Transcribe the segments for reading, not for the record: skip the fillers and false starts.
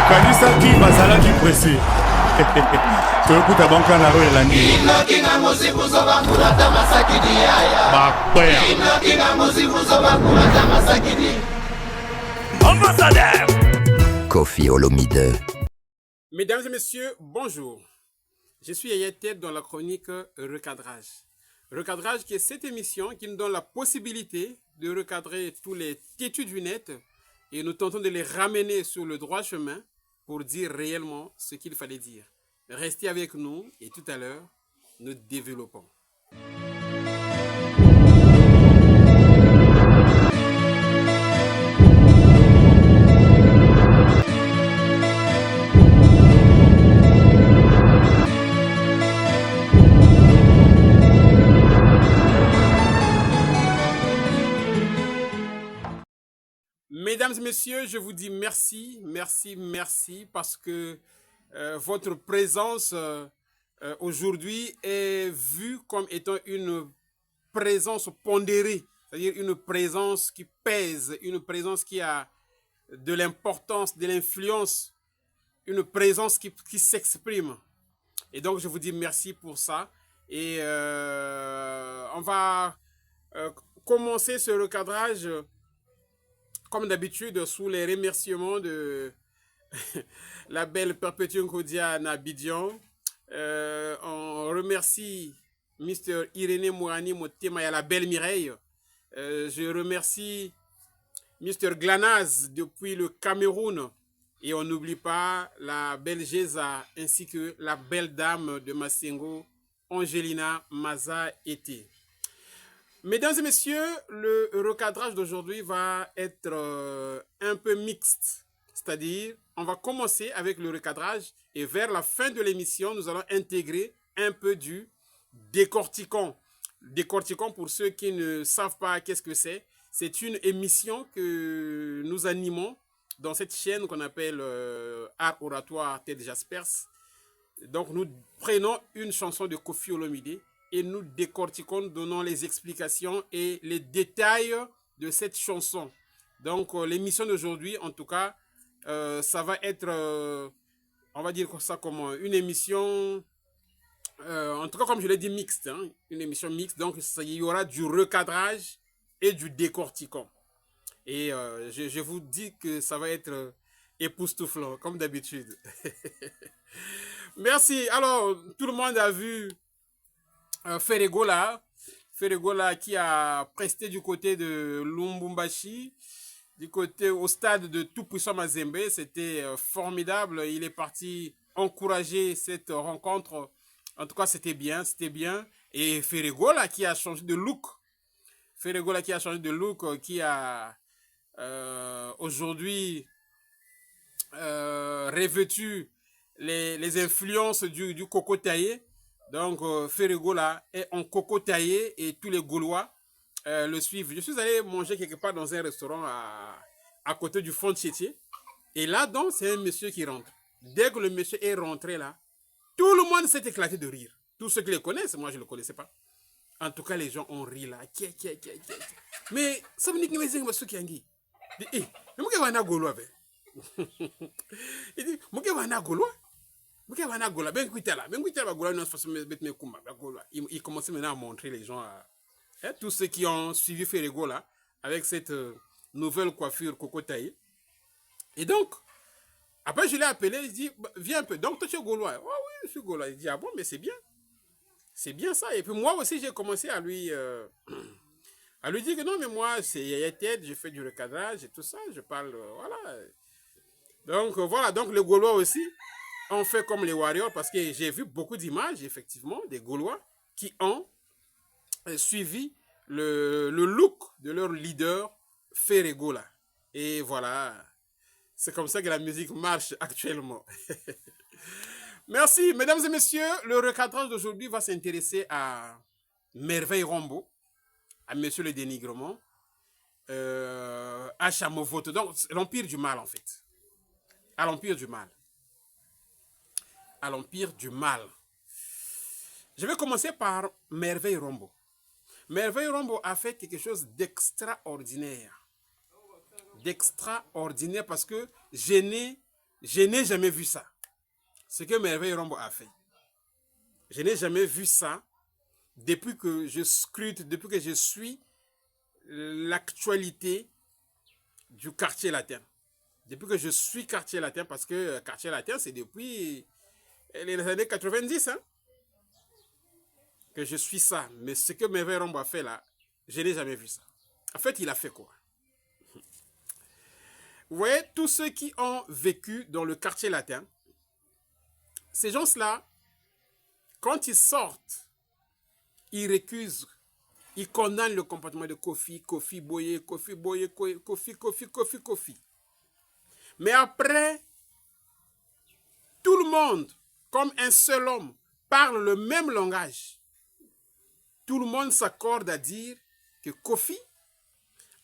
bakanisaki bazalaki presse toyokuta banka na ro elandi Ambassadeur Koffi Olomide. Mesdames et messieurs, bonjour. Je suis Ayated dans la chronique Recadrage. Recadrage qui est cette émission qui nous donne la possibilité de recadrer tous les têtus du net et nous tentons de les ramener sur le droit chemin pour dire réellement ce qu'il fallait dire. Restez avec nous et tout à l'heure, nous développons. Mesdames et messieurs, je vous dis merci, merci parce que votre présence aujourd'hui est vue comme étant une présence pondérée, c'est-à-dire une présence qui pèse, une présence qui a de l'importance, de l'influence, une présence qui s'exprime. Et donc, je vous dis merci pour ça. Et on va commencer ce recadrage comme d'habitude, sous les remerciements de la belle Perpétue Nkodia Nabidjan. On remercie Mr. Irénée Mourani Motema et la belle Mireille. Je remercie Mr. Glanaz depuis le Cameroun. Et on n'oublie pas la belle Géza ainsi que la belle dame de Massengo, Angelina Maza Été. Mesdames et messieurs, le recadrage d'aujourd'hui va être un peu mixte. C'est-à-dire, on va commencer avec le recadrage et vers la fin de l'émission, nous allons intégrer un peu du décortiquant. Décortiquant, pour ceux qui ne savent pas qu'est-ce que c'est une émission que nous animons dans cette chaîne qu'on appelle Art Oratoire Ted Jaspers. Donc, nous prenons une chanson de Koffi Olomide et nous décortiquons, donnons les explications et les détails de cette chanson. Donc, l'émission d'aujourd'hui, en tout cas, ça va être, on va dire ça comme une émission, en tout cas, comme je l'ai dit, mixte. Hein, une émission mixte. Donc, il y aura du recadrage et du décortiquant. Et je vous dis que ça va être époustouflant, comme d'habitude. Merci. Alors, tout le monde a vu Ferregola qui a presté du côté de Lubumbashi, du côté au stade de Tout-Puissant Mazembe. C'était formidable. Il est parti encourager cette rencontre. En tout cas, c'était bien. Et Ferregola qui a changé de look. Qui a aujourd'hui revêtu les influences du coco taillé. Donc, Ferregola est en coco taillé et tous les Gaulois le suivent. Je suis allé manger quelque part dans un restaurant à côté du Fond de Chétier. Et là, donc, c'est un monsieur qui rentre. Dès que le monsieur est rentré là, tout le monde s'est éclaté de rire. Tous ceux qui le connaissent, moi je ne le connaissais pas. En tout cas, les gens ont ri là. Mais ça me dit que je suis qui angi. Il dit, mais moi, je suis un Gaulois. Il dit, moi, je suis un Gaulois. Il commençait maintenant à montrer les gens, tous ceux qui ont suivi Ferregola avec cette nouvelle coiffure coco taillée. Et donc, après je l'ai appelé, il dit, viens un peu. Donc toi tu es Gaulois? Oh oui, je suis Gaulois. Il dit, ah bon, mais c'est bien. C'est bien ça. Et puis moi aussi j'ai commencé à lui dire que non, mais moi c'est Yayated, je fais du recadrage et tout ça, je parle, voilà. Donc voilà, donc les Gaulois aussi ont fait comme les Warriors, parce que j'ai vu beaucoup d'images, effectivement, des Gaulois qui ont suivi le look de leur leader, Ferregola. Et voilà, c'est comme ça que la musique marche actuellement. Merci, mesdames et messieurs. Le recadrage d'aujourd'hui va s'intéresser à Merveille Rombo, à Monsieur le Dénigrement, à Chamovoto. Donc, l'Empire du Mal, en fait. À l'Empire du Mal. À l'Empire du Mal. Je vais commencer par Merveille Rombo. Merveille Rombo a fait quelque chose d'extraordinaire. D'extraordinaire parce que gêner je n'ai jamais vu ça. Ce que Merveille Rombo a fait. Je n'ai jamais vu ça depuis que je scrute, depuis que je suis l'actualité du quartier latin. Depuis que je suis quartier latin, parce que quartier latin, c'est depuis les années 90 hein, que je suis ça. Mais ce que Merveille Rombo a fait là, je n'ai jamais vu ça. En fait, il a fait quoi? Vous voyez, tous ceux qui ont vécu dans le quartier latin, ces gens-là, quand ils sortent, ils récusent, ils condamnent le comportement de Kofi Boye. Mais après, tout le monde, comme un seul homme, parle le même langage. Tout le monde s'accorde à dire que Kofi,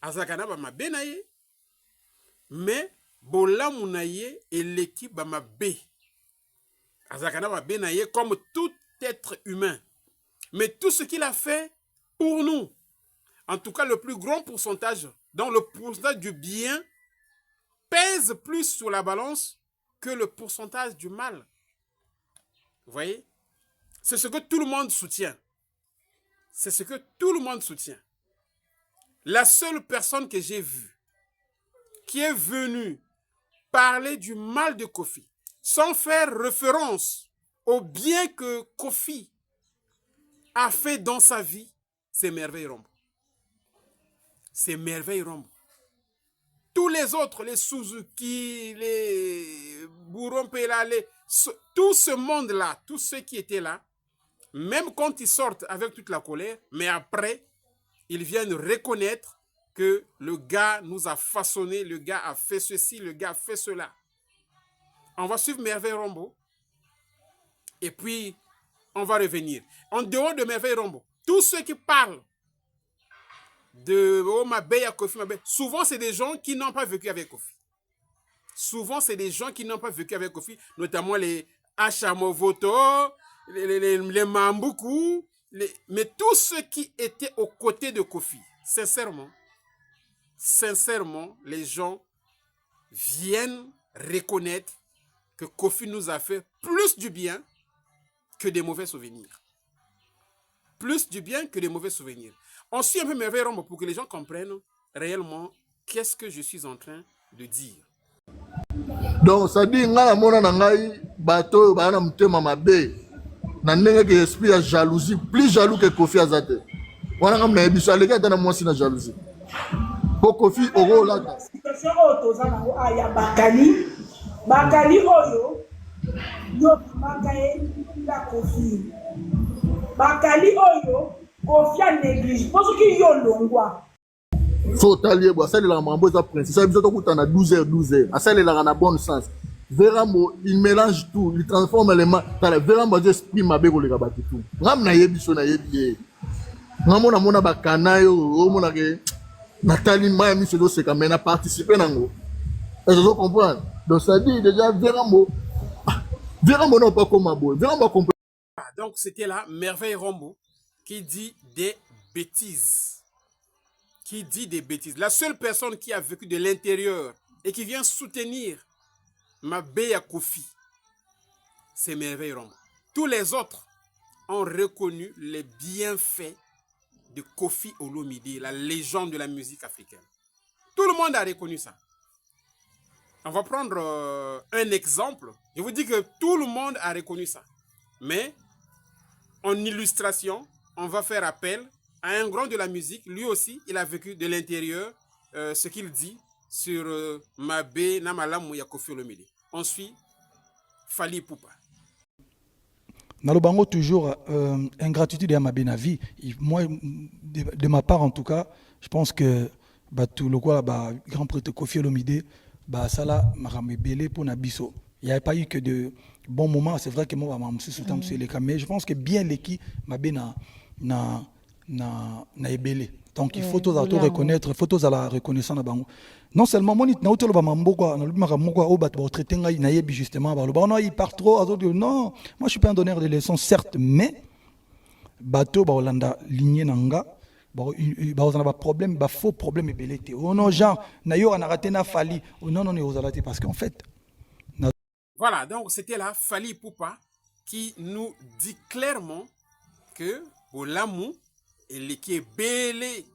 Azakana Bama Benaye, mais Bola Mounaye et l'équipe Bama B. Azakana Bama Benaye comme tout être humain. Mais tout ce qu'il a fait pour nous, en tout cas le plus grand pourcentage, dans le pourcentage du bien, pèse plus sur la balance que le pourcentage du mal. Vous voyez? C'est ce que tout le monde soutient. C'est ce que tout le monde soutient. La seule personne que j'ai vue qui est venue parler du mal de Kofi, sans faire référence au bien que Kofi a fait dans sa vie, c'est Merveille Rombo. C'est Merveille Rombo. Tous les autres, les Suzuki, les Bourrompela, tout ce monde-là, tous ceux qui étaient là, même quand ils sortent avec toute la colère, mais après, ils viennent reconnaître que le gars nous a façonné, le gars a fait ceci, le gars a fait cela. On va suivre Merveille Rombo et puis on va revenir. En dehors de Merveille Rombo, tous ceux qui parlent de Mabeya Kofi, souvent c'est des gens qui n'ont pas vécu avec Kofi. Souvent c'est des gens qui n'ont pas vécu avec Kofi, notamment les Achamovoto, les Mambuku, mais tous ceux qui étaient aux côtés de Kofi, sincèrement, les gens viennent reconnaître que Kofi nous a fait plus du bien que des mauvais souvenirs. Plus du bien que des mauvais souvenirs. On suit un peu Merveille Rombo pour que les gens comprennent réellement qu'est-ce que je suis en train de dire. Donc, ça dit, nga mona nangai bato bana mutema mabe. Na ndenge ke esprit ya jalousie, plus jaloux que Kofi Azate. Wana ngam na ebisa leka tana mwasi na jalousie. Po Kofi oro lata. Situation otoza nango aya bakali oyo yo makaye la Kofi. Bakali oyo Kofi a néglige. Parce que yo longwa. Faut talier bois, ça la mambo za princesse. Ça biso to kutana 12h. Ça la na bon sens. Vérambo, il mélange tout, il transforme les mains. Vérambo esprit mabe ko le kabati tout. Ngam na yebiso na yebiye. Ngamona mona bakana yo, o mona ke Nathalie Maya mi se do se kamena participer nango. Et je dois comprendre. Donc ça dit déjà Vérambo non pas comme Mabo. Vérambo comprend. Donc c'était là Merveille Rombo qui dit des bêtises. Qui dit des bêtises. La seule personne qui a vécu de l'intérieur et qui vient soutenir Mabeya Kofi, c'est Merveille Rombo. Tous les autres ont reconnu les bienfaits de Kofi Olomide, la légende de la musique africaine. Tout le monde a reconnu ça. On va prendre un exemple. Je vous dis que tout le monde a reconnu ça. Mais en illustration, on va faire appel à un grand de la musique. Lui aussi, il a vécu de l'intérieur ce qu'il dit sur Mabe Namalamu ya Kofi Olomide. On suit Fally Ipupa. Nalobango toujours ingratitude à ma vie. Moi, de ma part en tout cas, je pense que tout le quoi, grand prêtre Kofi Olomide, ça là, m'a belé pour Nabiso. Il n'y avait pas eu que de bons moments. C'est vrai que moi, je suis soutenu sur les caméras. Mais je pense que bien l'équipe m'a bien na ébélé. Donc il faut tous reconnaître, il faut tous la reconnaissance na bango. Non seulement moi na utolo ba mamboko na lubima moko o bat ba traiter ngai na yebi justement ba non il part trop non, moi je suis pas un donneur de leçons certes, mais bateau ba Hollanda lignée nanga ba on a pas problème, ba faux problème ébélé. Oh non genre na yo na raté na Fally. Oh non non ni ozalate parce qu'en fait Voilà, donc c'était là Fally Ipupa qui nous dit clairement que Bolamu et qui est belé.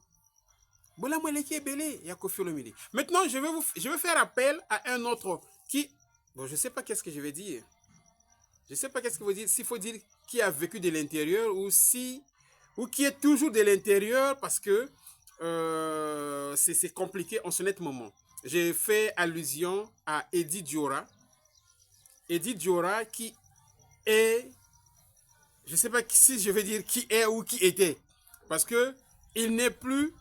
Bolamu et qui est belé, il y a Koffi Olomide. Maintenant, je vais faire appel à un autre qui, bon, je ne sais pas qu'est-ce que je vais dire. Je ne sais pas qu'est-ce qu'il faut dire, s'il faut dire qui a vécu de l'intérieur ou qui est toujours de l'intérieur parce que c'est compliqué en ce net moment. J'ai fait allusion à Eddie Diora. Eddie Diora qui est, je ne sais pas si je vais dire qui est ou qui était, parce que il n'est plus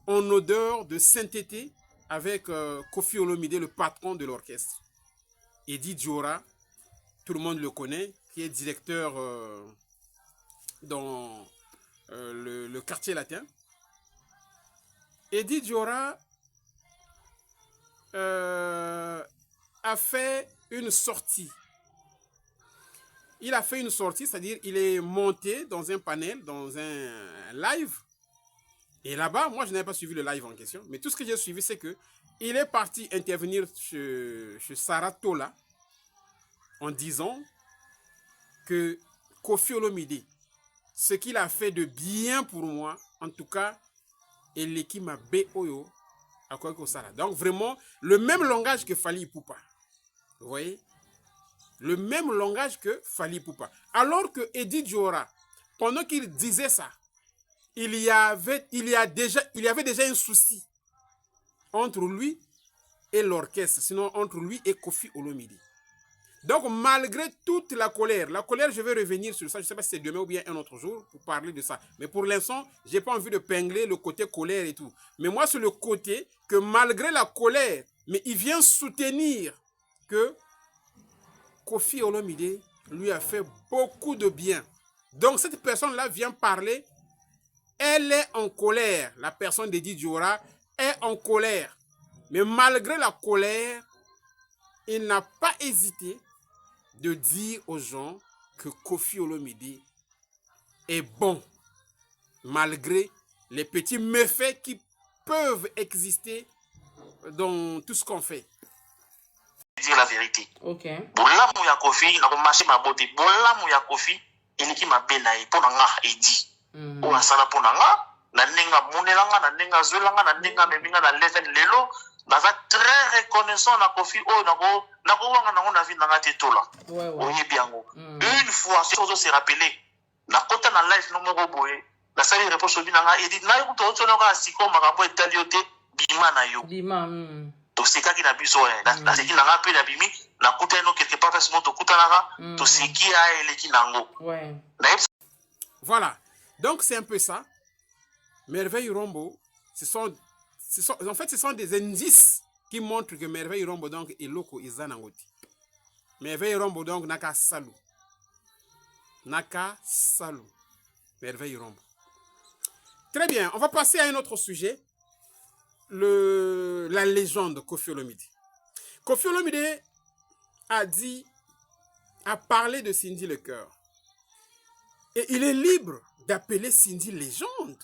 en odeur de sainteté avec Koffi Olomide, le patron de l'orchestre. Eddie Diora, tout le monde le connaît, qui est directeur dans le quartier latin. Eddie Diora a fait une sortie. Il a fait une sortie, c'est-à-dire il est monté dans un panel, dans un live. Et là-bas, moi, je n'avais pas suivi le live en question. Mais tout ce que j'ai suivi, c'est que il est parti intervenir chez Sarah Tola en disant que Koffi Olomide, ce qu'il a fait de bien pour moi, en tout cas, et l'équipe m'a B.O.O. à quoi que ça. Donc vraiment, le même langage que Fally Ipupa. Vous voyez? Le même langage que Fally Ipupa. Alors que Eddie Diora, pendant qu'il disait ça, il y avait déjà un souci entre lui et l'orchestre, sinon entre lui et Koffi Olomide. Donc, malgré toute la colère, je vais revenir sur ça, je ne sais pas si c'est demain ou bien un autre jour pour parler de ça. Mais pour l'instant, je n'ai pas envie de pingler le côté colère et tout. Mais moi, c'est le côté que malgré la colère, mais il vient soutenir que Koffi Olomide lui a fait beaucoup de bien. Donc, cette personne-là vient parler, elle est en colère. La personne d'Eddie Diora est en colère. Mais malgré la colère, il n'a pas hésité de dire aux gens que Koffi Olomide est bon, malgré les petits méfaits qui peuvent exister dans tout ce qu'on fait. Dire la vérité. Ok. Bolamu ya Koffi, na marché ma beauté. Bolamu ya Koffi, eliki mabe na ye pona nga edi. O asala pona nga, na nenga munelanga, na nenga zwelanga, na nenga meminga na leven lelo. Naza très reconnaissant na Koffi o nako wanga nango na vie nanga te tola. Oye biango. Une fois chose se rappeler. Na kota na live no moko boye. Na sali reproche bi nanga edit na yo to tsona ka siko makambo etaliote bima na yo. Bima. To sika ki na biso na siki nanga pe na bimi na kuta no quelque part parce que to kuta nanga to siki a eleki nango. Ouais. Voilà. Donc c'est un peu ça. Merveille Rombo, ce sont des indices qui montrent que Merveille Rombo donc est loko izanangoti. Merveille Rombo donc naka salu. Merveille Rombo. Très bien, on va passer à un autre sujet. La légende Koffi Olomide. Koffi Olomide a parlé de Cindy Lecœur. Et il est libre d'appeler Cindy légende.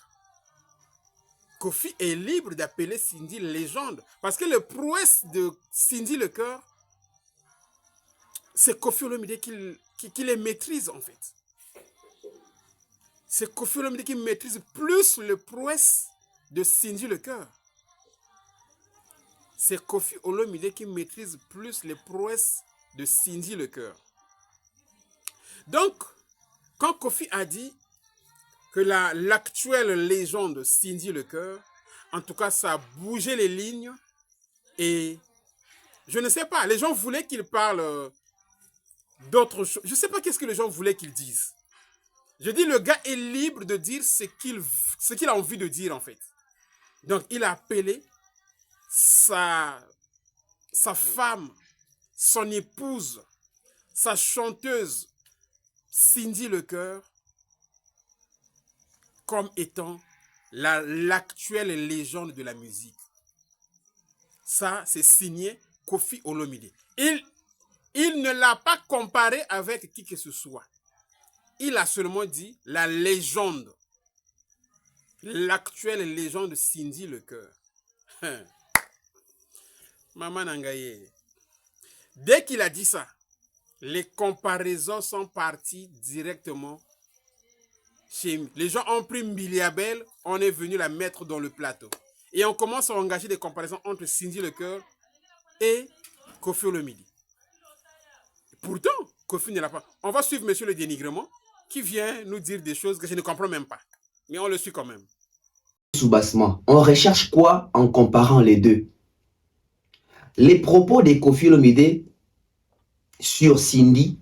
Koffi est libre d'appeler Cindy légende. Parce que le prouesse de Cindy Lecœur, c'est Koffi Olomide qui les maîtrise en fait. C'est Koffi Olomide qui maîtrise plus le prouesse de Cindy Lecœur. C'est Koffi Olomide qui maîtrise plus les prouesses de Cindy Lecœur. Donc, quand Koffi a dit que l'actuelle légende Cindy Lecœur, en tout cas, ça a bougé les lignes et je ne sais pas, les gens voulaient qu'il parle d'autres choses. Je ne sais pas qu'est-ce que les gens voulaient qu'il dise. Je dis, le gars est libre de dire ce qu'il a envie de dire en fait. Donc, il a appelé sa femme, son épouse, sa chanteuse Cindy Lecœur comme étant l'actuelle légende de la musique. Ça, c'est signé Koffi Olomide. Il ne l'a pas comparé avec qui que ce soit. Il a seulement dit la légende. L'actuelle légende Cindy Lecœur. Maman Nangaye. Dès qu'il a dit ça, les comparaisons sont parties directement chez... Les gens ont pris Mbiliabel, on est venu la mettre dans le plateau. Et on commence à engager des comparaisons entre Cindy Lecoeur et Koffi Olomide. Pourtant, Koffi ne l'a pas. On va suivre monsieur le dénigrement qui vient nous dire des choses que je ne comprends même pas. Mais on le suit quand même. Sous-bassement. On recherche quoi en comparant les deux? Les propos de Koffi Olomide sur Cindy,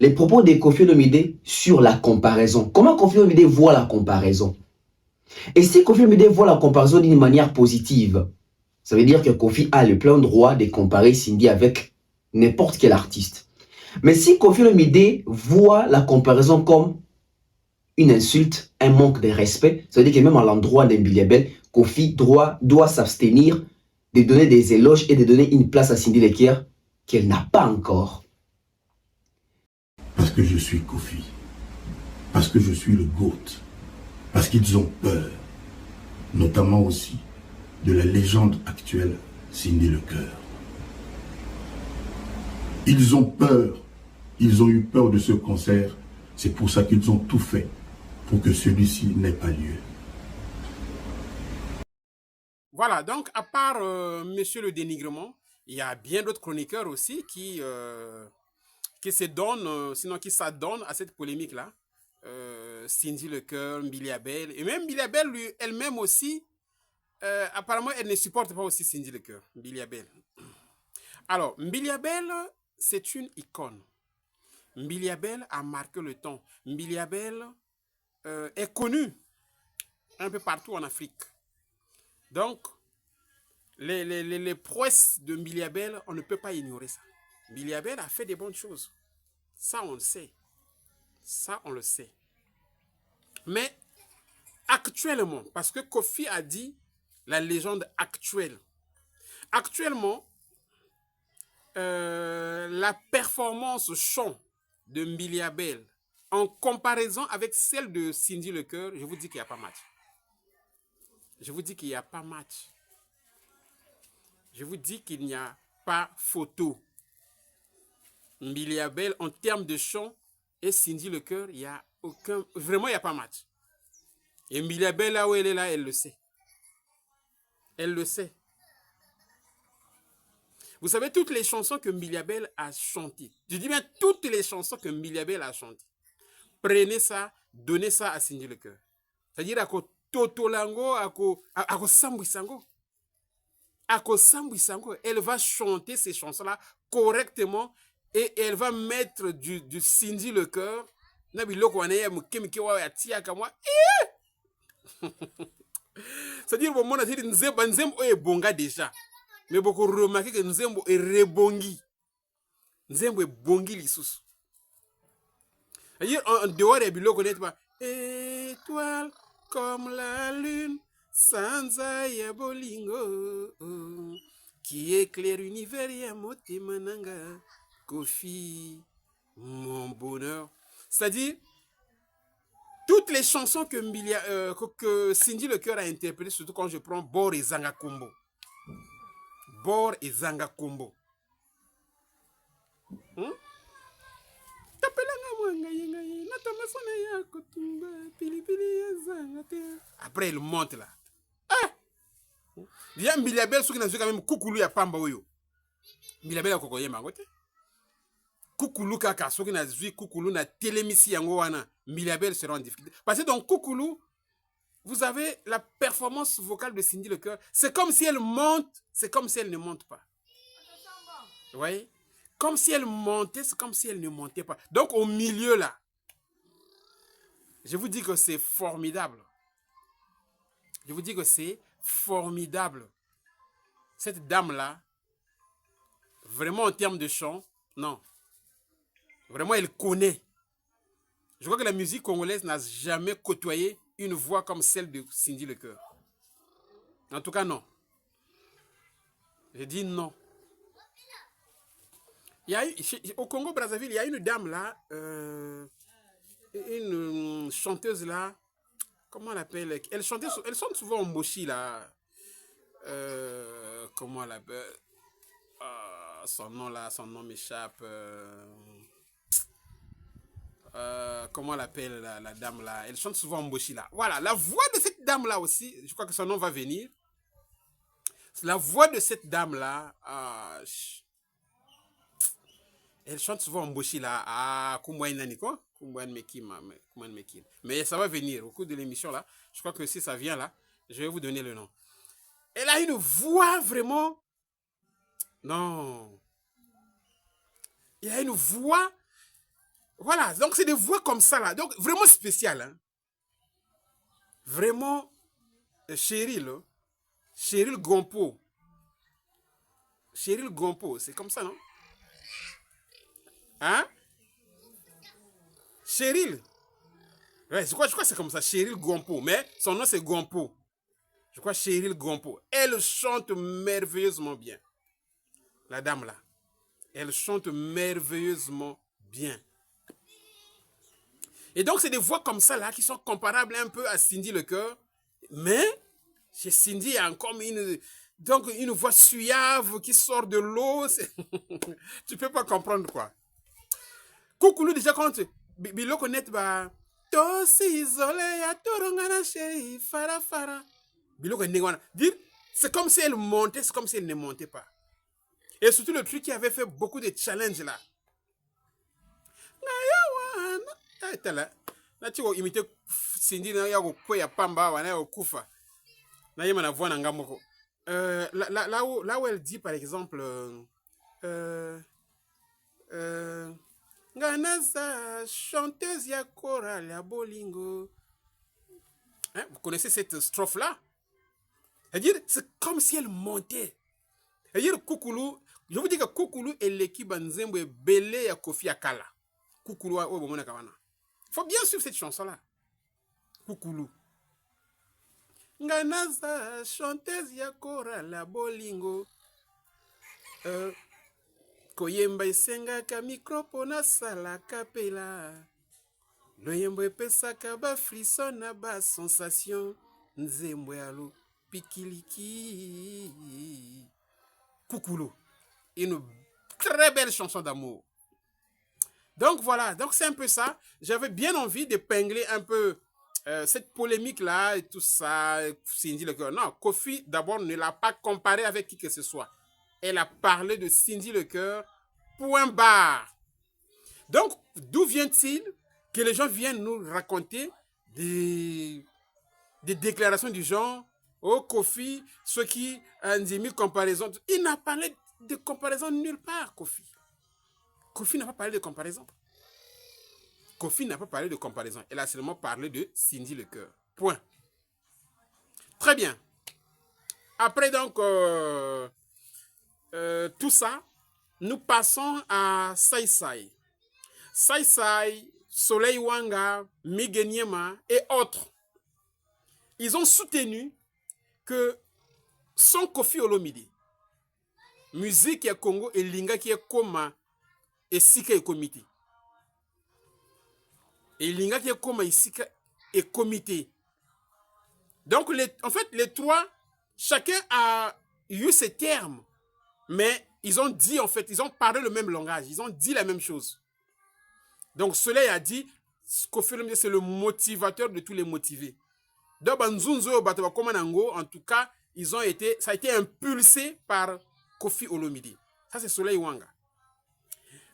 les propos de Koffi Olomide sur la comparaison. Comment Koffi Olomide voit la comparaison? Et si Koffi Olomide voit la comparaison d'une manière positive, ça veut dire que Koffi a le plein droit de comparer Cindy avec n'importe quel artiste. Mais si Koffi Olomide voit la comparaison comme une insulte, un manque de respect, ça veut dire que même à l'endroit d'Mbiliabel, Koffi doit s'abstenir de donner des éloges et de donner une place à Cindy Lecoeur qu'elle n'a pas encore. Parce que je suis Koffi. Parce que je suis le GOAT. Parce qu'ils ont peur. Notamment aussi de la légende actuelle Cindy Lecoeur. Ils ont peur. Ils ont eu peur de ce concert. C'est pour ça qu'ils ont tout fait pour que celui-ci n'ait pas lieu. Voilà, donc à part monsieur le dénigrement, il y a bien d'autres chroniqueurs aussi qui se donnent, sinon qui s'adonnent à cette polémique-là. Cindy Lecoeur, Mbiliabel, et même Mbiliabel elle-même aussi, apparemment elle ne supporte pas aussi Cindy Lecoeur, Mbiliabel. Alors, Mbiliabel, c'est une icône. Mbiliabel a marqué le temps. Mbiliabel est connu un peu partout en Afrique. Donc, les prouesses de Mbiliabel, on ne peut pas ignorer ça. Mbiliabel a fait des bonnes choses. Ça, on le sait. Ça, on le sait. Mais actuellement, parce que Koffi a dit la légende actuelle. Actuellement, la performance chant de Mbiliabel en comparaison avec celle de Cindy Lecoeur, je vous dis qu'il n'y a pas match. Je vous dis qu'il n'y a pas match. Je vous dis qu'il n'y a pas photo. Mbiliabel, en termes de chant, et Cindy Lecoeur, il n'y a aucun... Vraiment, il n'y a pas match. Et Mbiliabel, là où elle est là, elle le sait. Elle le sait. Vous savez, toutes les chansons que Mbiliabel a chantées, je dis bien toutes les chansons que Mbiliabel a chantées, prenez ça, donnez ça à Cindy Lecoeur. C'est-à-dire à Totolango, à Sambouissango. À Sambouissango, elle va chanter ces chansons-là correctement et elle va mettre du Cindy Lecoeur. C'est-à-dire, bon, on a dit Nzembo est bonga déjà. Mais beaucoup remarqué que Nzembo est rebongi. Nzembo est bongi l'issous. C'est-à-dire, en dehors des biloko, on n'est pas étoile comme la lune, sans aïe bolingo, qui éclaire l'univers yamote mananga, Koffi, mon bonheur. C'est-à-dire, toutes les chansons que Cindy Lecoeur a interprétées, surtout quand je prends Bor et Zanga Kombo. Bor et Zanga Kombo. Après, il monte là. Il y a Mbiliabel, ceux qui n'ont quand même Koukoulou ya Pamba Oyo. Mbiliabel a Kokoye Mangote. Koukoulou Kaka, ceux qui n'ont vu Koukoulou na télémissi Yangoana. Mbiliabel sera en difficulté. Parce que dans Koukoulou, vous avez la performance vocale de Cindy Lecoeur. C'est comme si elle monte, c'est comme si elle ne monte pas. Vous voyez? Comme si elle montait, c'est comme si elle ne montait pas. Donc au milieu là, je vous dis que c'est formidable. Je vous dis que c'est formidable. Cette dame-là, vraiment en termes de chant, non. Vraiment, elle connaît. Je crois que la musique congolaise n'a jamais côtoyé une voix comme celle de Cindy Lecoeur. En tout cas, non. Je dis non. Il y a eu, au Congo-Brazzaville, il y a une dame là, une chanteuse là, comment on l'appelle? Elle chante souvent en mochi là. Comment on l'appelle? son nom là, son nom m'échappe. Comment on l'appelle la dame là? Elle chante souvent en Mboshi là. Voilà, la voix de cette dame là aussi, je crois que son nom va venir. La voix de cette dame là, elle chante souvent en Mboshi là. Ah, Kumwain Naniko, Kumwain Mekim. Mais ça va venir au cours de l'émission là. Je crois que si ça vient là, je vais vous donner le nom. Elle a une voix vraiment. Non. Il a une voix. Voilà, donc c'est des voix comme ça là. Donc vraiment spéciales. Hein. Vraiment. Cheryl Gompo. Cheryl Gompo, c'est comme ça, non? Hein? Cheryl. Ouais, je crois que c'est comme ça, Cheryl Gompo. Mais son nom c'est Gompo. Je crois Cheryl Gompo. Elle chante merveilleusement bien. La dame là. Elle chante merveilleusement bien. Et donc c'est des voix comme ça là qui sont comparables un peu à Cindy Lecoeur. Mais chez Cindy, il y a encore une voix suave qui sort de l'eau. Tu peux pas comprendre quoi. Coucou, déjà quand Bilo connaît, bah, Tosi isolé, ya torongana chéri, fara fara. Bilo connaît, dire, c'est comme si elle montait, c'est comme si elle ne montait pas. Et surtout le truc qui avait fait beaucoup de challenges là. Là, tu vas imiter Cindy, là où elle dit par exemple Nganaza chanteuse ya chorale ya bolingo. Hein, vous connaissez cette strophe là? C'est-à-dire c'est comme si elle montait. C'est-à-dire Koukoulou, je vous dis que Koukoulou est l'équipe Nzembo belé ya Kofi Akala. Koukoulou o bomona kawana. Faut bien suivre cette chanson là. Koukoulou. Nganaza chanteuse ya chorale ya bolingo. Koyemba isengaka mikropo na sala kapela. Loyembo epesaka ba frisson na ba sensation. Nzembo yalo pikiliki. Koukoulou. Une très belle chanson d'amour. Donc voilà, donc c'est un peu ça. J'avais bien envie d'épingler un peu cette polémique-là et tout ça. Cindy Lecoeur. Non, Kofi d'abord ne l'a pas comparé avec qui que ce soit. Elle a parlé de Cindy Lecoeur, point barre. Donc, d'où vient-il que les gens viennent nous raconter des déclarations du genre, oh Kofi, ceux qui ont mis comparaison. Il n'a parlé de comparaison nulle part, Kofi. Kofi n'a pas parlé de comparaison. Kofi n'a pas parlé de comparaison. Elle a seulement parlé de Cindy Lecoeur. Point. Très bien. Après donc... tout ça, nous passons à Sai Sai. Sai Sai, Soleil Wanga, Migeniema et autres. Ils ont soutenu que sans Kofi Olomide, musique ya Congo et linga qui est koma et sika et comité. Et linga qui est koma et sika et comité. Donc, en fait, les trois, chacun a eu ces termes. Mais ils ont dit, en fait, ils ont parlé le même langage. Ils ont dit la même chose. Donc, Soleil a dit, Kofi Olomide, c'est le motivateur de tous les motivés. Donc, en tout cas, ça a été impulsé par Kofi Olomide. Ça, c'est Soleil Wanga.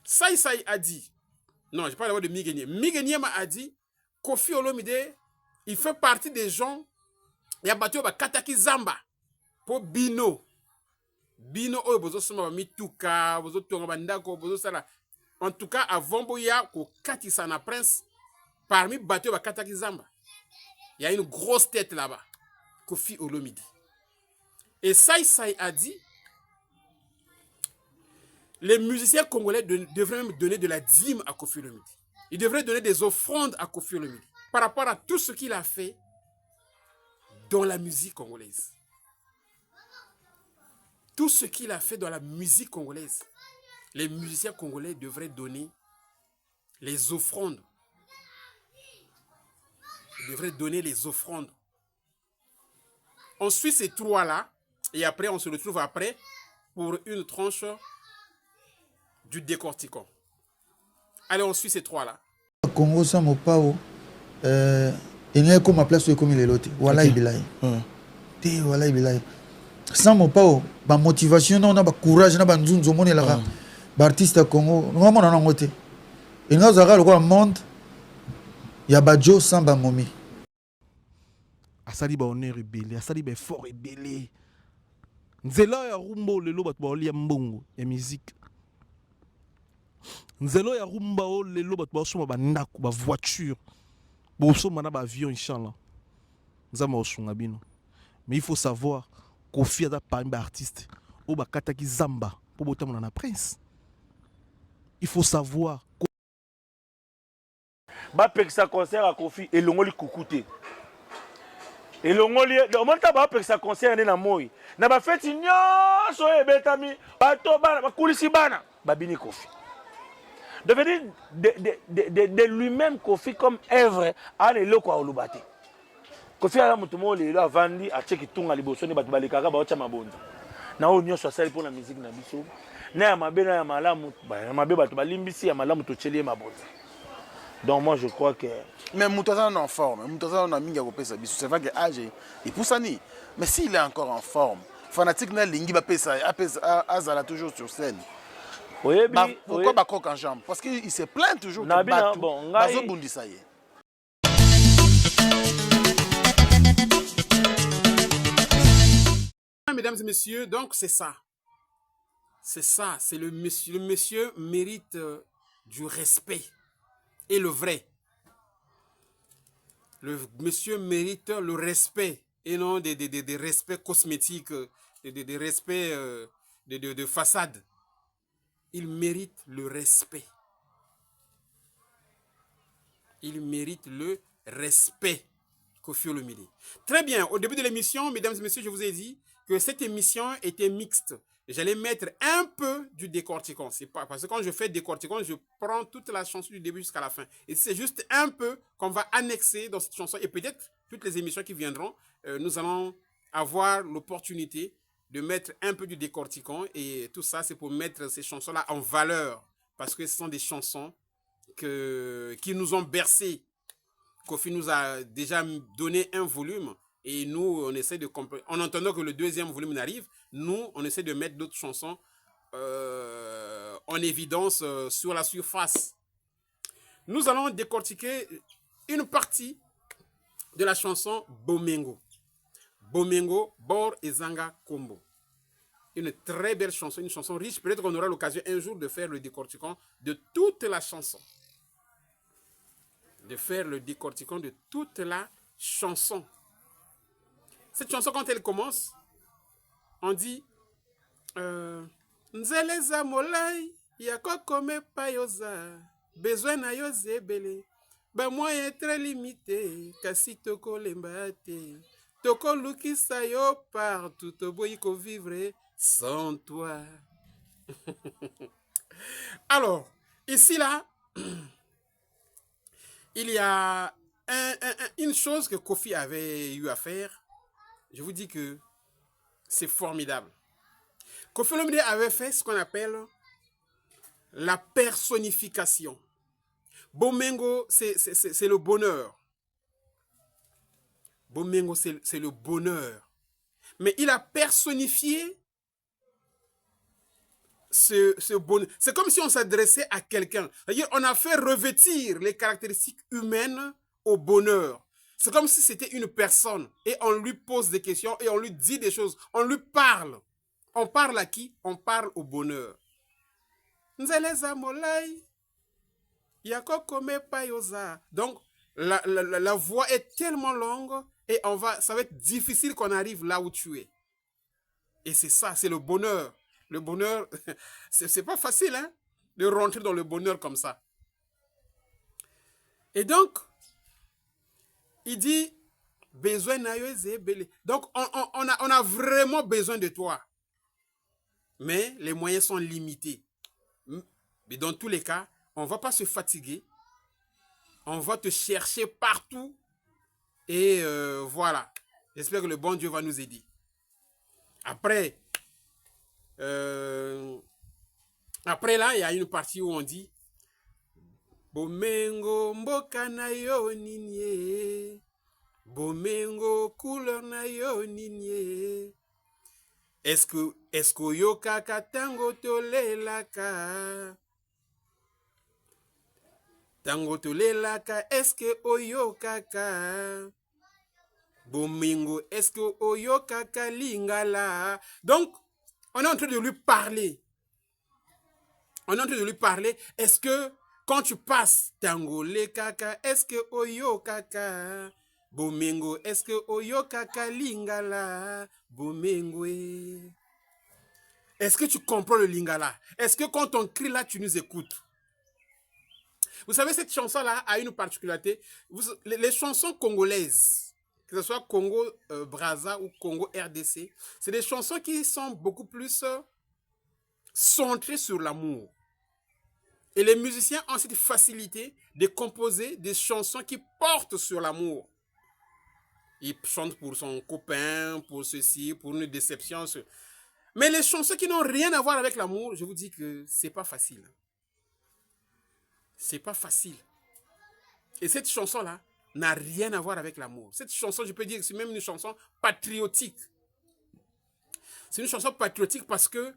Sai Sai a dit, non, je parle d'abord de Migeniema. Migeniema a dit, Kofi Olomide, il fait partie des gens, il y a battu Kataki Zamba pour Bino. Bino oyo bozo soma mituka bozo tonga bandako bozo sala en tout cas avant boya ko katisa na prince parmi bateau ba kataki zamba il y a une grosse tête là-bas Kofi Olomide et Sai Sai a dit les musiciens congolais devraient même donner de la dîme à Kofi Olomide. Ils devraient donner des offrandes à Kofi Olomide par rapport à tout ce qu'il a fait dans la musique congolaise. Tout ce qu'il a fait dans la musique congolaise, les musiciens congolais devraient donner les offrandes. Ils devraient donner les offrandes. On suit ces trois-là et après on se retrouve après pour une tranche du décortiquant. Allez, on suit ces trois-là. Congo sans mon pao, il n'y a comme ma place comme il est l'autre. Voilà, il est voilà, il est sans mon pao, ma motivation, on a ba courage, on a ba nzunzo, on est là. Artiste Congo, nous avons un côté. Et nous avons le monde, il y a Badjo sans ba momi. Asali ba honneur rebelle, asali ba fort rebelle. Nzela ya rumba lelo bat ba lia mbongo ya musique. Nzelo ya rumba o lelo bat ba soma ba ndako ba voiture. Bo soma na ba avion inchallah. Nzama osunga bino. Mais il faut savoir Kofi ada parmi ba artiste o ba kataki zamba pour botamona na prince. Il faut savoir ba pekisa concert à Kofi et longoli kukuté. Et longoli au monta ba pekisa concert na moi. Na ba feti nyonso e betami bato bana ba kulisi bana ba bini Kofi. Devenir de lui-même Kofi comme œuvre à l'éloko à Olubate. Kofi a la mutumo le a vandi a cheki tunga liboso ni batu balikaka ba ocha mabonda. Na o nyonso asali pour la musique na biso. Na ya mabe na ya malamu ba ya mabe batu balimbisi ya malamu to chelie mabonda. Donc moi je crois que mais Moutaza en forme, Moutaza on a mingi ko pesa biso. C'est vrai que âge et poussani. Mais s'il est encore en forme, fanatique na lingi ba pesa azala toujours sur scène. Oui, pourquoi Bakok en jambe? Parce qu'il se plaint toujours que Batou, bon, Bazo Bundisaye. Mesdames et messieurs, donc c'est ça. C'est ça, c'est le monsieur. Le monsieur mérite du respect. Et le vrai. Le monsieur mérite le respect. Et non des respects cosmétiques, des respects de façade. Il mérite le respect. Il mérite le respect, Kofi Olomide. Très bien, au début de l'émission, mesdames et messieurs, je vous ai dit que cette émission était mixte. J'allais mettre un peu du décortiquant. C'est pas parce que quand je fais décortiquant, je prends toute la chanson du début jusqu'à la fin. Et c'est juste un peu qu'on va annexer dans cette chanson. Et peut-être toutes les émissions qui viendront, nous allons avoir l'opportunité de mettre un peu du décortiquant, et tout ça c'est pour mettre ces chansons-là en valeur, parce que ce sont des chansons qui nous ont bercés. Kofi nous a déjà donné un volume, et nous on essaie de comprendre. En entendant que le deuxième volume arrive, nous on essaie de mettre d'autres chansons en évidence sur la surface. Nous allons décortiquer une partie de la chanson Bomengo. Bomengo, Bor Ezanga Kombo. Une très belle chanson, une chanson riche. Peut-être qu'on aura l'occasion un jour de faire le décortiquant de toute la chanson. De faire le décortiquant de toute la chanson. Cette chanson, quand elle commence, on dit Nzeleza molai, yako kome payoza, besoin na yo zebele, ba moyen très limité, kasi toko lembate. Toko lukisa yo partout, toboyi ko vivre sans toi. Alors, ici là, il y a une chose que Kofi avait eu à faire. Je vous dis que c'est formidable. Kofi Olomide avait fait ce qu'on appelle la personnification. Bomengo, c'est le bonheur. Bomengo, c'est le bonheur. Mais il a personnifié ce bonheur. C'est comme si on s'adressait à quelqu'un. C'est-à-dire, on a fait revêtir les caractéristiques humaines au bonheur. C'est comme si c'était une personne. Et on lui pose des questions et on lui dit des choses. On lui parle. On parle à qui? On parle au bonheur. Nzeleza molai, yako kome payoza. Donc, la voix est tellement longue et ça va être difficile qu'on arrive là où tu es. Et c'est ça, c'est le bonheur. Le bonheur, c'est pas facile hein, de rentrer dans le bonheur comme ça. Et donc, il dit, besoin na yo zebele. Donc, on a vraiment besoin de toi. Mais les moyens sont limités. Mais dans tous les cas, on ne va pas se fatiguer. On va te chercher partout. Et voilà. J'espère que le bon Dieu va nous aider. Après, Après là, il y a une partie où on dit Bomengo mboka na yo ninye. Bomengo couleur na yo ninye. Est-ce que yo kaka tango tolelaka? Tango tolelaka, est-ce que oyo kaka? Bomengo, est-ce que oyo kaka lingala? Donc, on est en train de lui parler. On est en train de lui parler. Est-ce que quand tu passes tango le kaka, est-ce que oyo kaka? Bomengo, est-ce que oyo kaka lingala? Bomengo. Est-ce que tu comprends le lingala? Est-ce que quand on crie là, tu nous écoutes? Vous savez, cette chanson-là a une particularité. Les chansons congolaises, que ce soit Congo Brazza ou Congo RDC, c'est des chansons qui sont beaucoup plus centrées sur l'amour. Et les musiciens ont cette facilité de composer des chansons qui portent sur l'amour. Ils chantent pour son copain, pour ceci, pour une déception. Mais les chansons qui n'ont rien à voir avec l'amour, je vous dis que c'est pas facile. C'est pas facile. Et cette chanson-là n'a rien à voir avec l'amour. Cette chanson, je peux dire que c'est même une chanson patriotique. C'est une chanson patriotique parce que,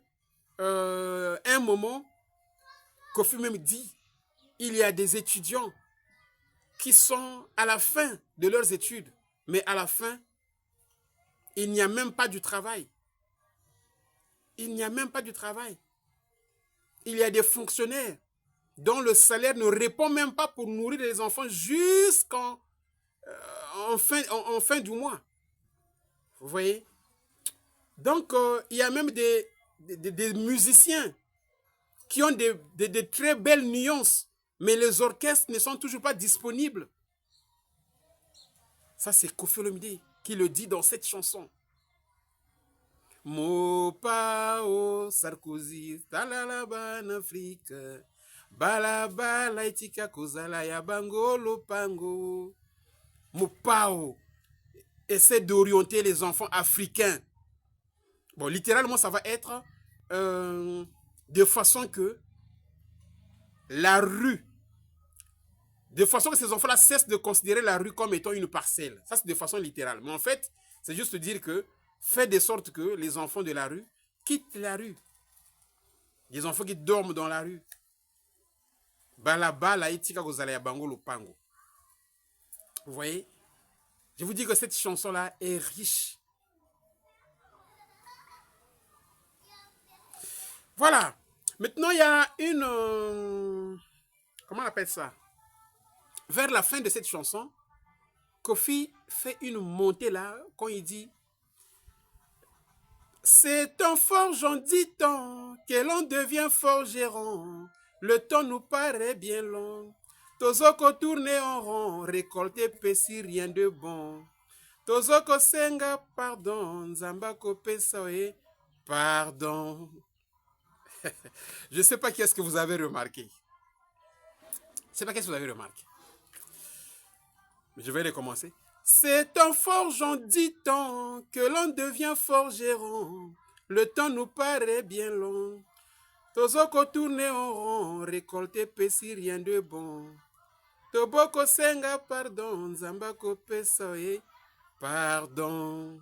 un moment, Kofi même dit, il y a des étudiants qui sont à la fin de leurs études, mais à la fin, il n'y a même pas du travail. Il n'y a même pas du travail. Il y a des fonctionnaires dont le salaire ne répond même pas pour nourrir les enfants jusqu'en fin du mois. Vous voyez? Donc, il y a même des musiciens qui ont des très belles nuances, mais les orchestres ne sont toujours pas disponibles. Ça, c'est Kofi Olomide qui le dit dans cette chanson. Mopao Sarkozy, talalaba en Afrique, balabala itika kozala ya bango lopango. Mopao essaie d'orienter les enfants africains. Bon, littéralement, ça va être de façon que la rue, de façon que ces enfants-là cessent de considérer la rue comme étant une parcelle. Ça, c'est de façon littérale. Mais en fait, c'est juste dire que fait de sorte que les enfants de la rue quittent la rue. Les enfants qui dorment dans la rue. Balabala itika kozala ya bango lopango. Vous voyez? Je vous dis que cette chanson-là est riche. Voilà. Maintenant, il y a une... comment on appelle ça? Vers la fin de cette chanson, Kofi fait une montée là, quand il dit « C'est en forgeant, dit-on, que l'on devient forgeron. Le temps nous paraît bien long. Tozoko tourner en rond, récolter pessi rien de bon. Tozoko senga pardon, Nzambako pesawe pardon. » Je ne sais pas qu'est-ce que vous avez remarqué. Je ne sais pas qu'est-ce que vous avez remarqué. Mais je vais recommencer. C'est en forgeant, dit-on, que l'on devient forgeron. Le temps nous paraît bien long. Tozoko tourner en rond, récolter pessi rien de bon. Toboko senga pardon, Nzambako pesawe pardon.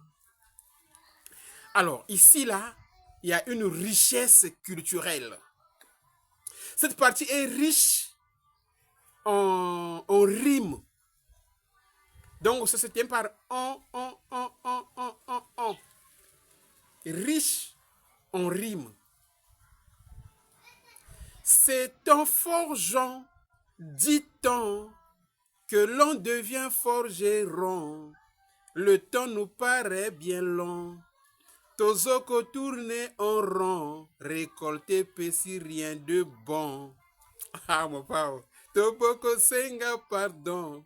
Alors, ici, là, il y a une richesse culturelle. Cette partie est riche en rime. Donc, ça se tient par on. Riche en rime. C'est en forgeant, dit-on, que l'on devient forgeron. Le temps nous paraît bien long. Tozoko tourner en rond, récolter pessi rien de bon. Ah, mon pao. Toboko senga pardon.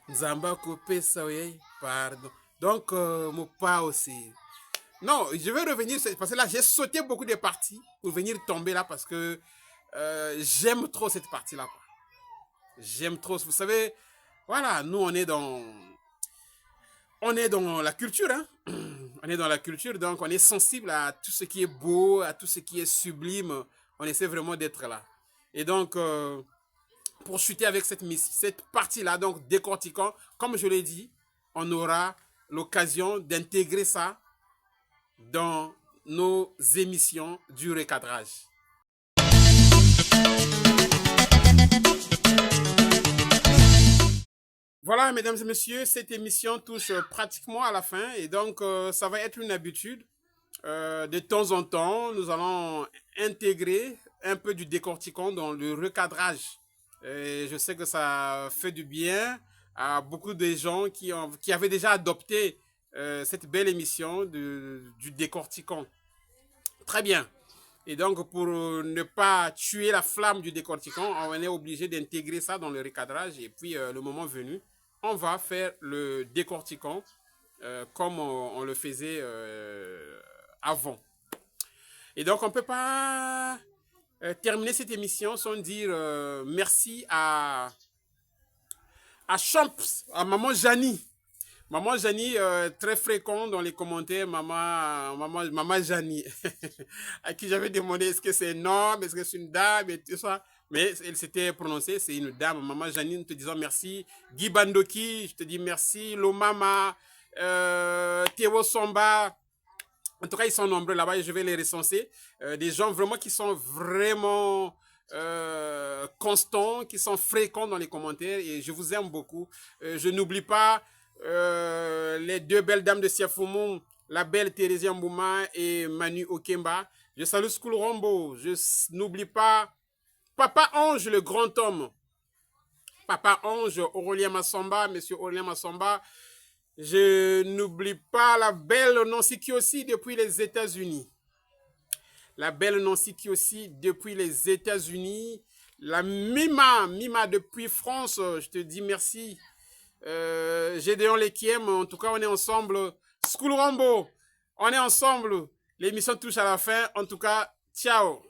Nzambako pesawe pardon. Donc, mon pao aussi. Non, je vais revenir, parce que là, j'ai sauté beaucoup de parties pour venir tomber là, parce que j'aime trop cette partie-là. J'aime trop. Vous savez, voilà, nous, on est dans la culture, hein. on est dans la culture, donc on est sensible à tout ce qui est beau, à tout ce qui est sublime. On essaie vraiment d'être là. Et donc, pour chuter avec cette partie-là, donc décortiquant, comme je l'ai dit, on aura l'occasion d'intégrer ça dans nos émissions du recadrage. Voilà, mesdames et messieurs, cette émission touche pratiquement à la fin et donc ça va être une habitude. De temps en temps, nous allons intégrer un peu du décortiquant dans le recadrage. Et je sais que ça fait du bien à beaucoup de gens qui avaient déjà adopté cette belle émission du décortiquant. Très bien. Et donc, pour ne pas tuer la flamme du décortiquant, on est obligé d'intégrer ça dans le recadrage. Et puis, le moment venu, on va faire le décortiquant comme on le faisait avant. Et donc, on ne peut pas terminer cette émission sans dire merci à Champs, à Maman Janie. Maman Janie, très fréquent dans les commentaires, Maman Janie, à qui j'avais demandé est-ce que c'est un homme, est-ce que c'est une dame et tout ça. Mais elle s'était prononcée, c'est une dame. Maman Janie, nous te disons merci. Guy Bandoki, je te dis merci. Lomama, Théo Somba. En tout cas, ils sont nombreux là-bas et je vais les recenser. Des gens vraiment qui sont vraiment constants, qui sont fréquents dans les commentaires et je vous aime beaucoup. Je n'oublie pas les deux belles dames de Siafoumou, la belle Thérèse Mbouma et Manu Okemba. Je salue School Rombo. Je n'oublie pas Papa Ange, le grand homme. Papa Ange, Aurélien Massamba, monsieur Aurélien Massamba. Je n'oublie pas la belle Nancy Kiossi depuis les États-Unis. La belle Nancy Kiossi depuis les États-Unis. La Mima depuis France. Je te dis merci. Gédéon Lekiem, en tout cas, on est ensemble. School Rambo, on est ensemble. L'émission touche à la fin. En tout cas, ciao.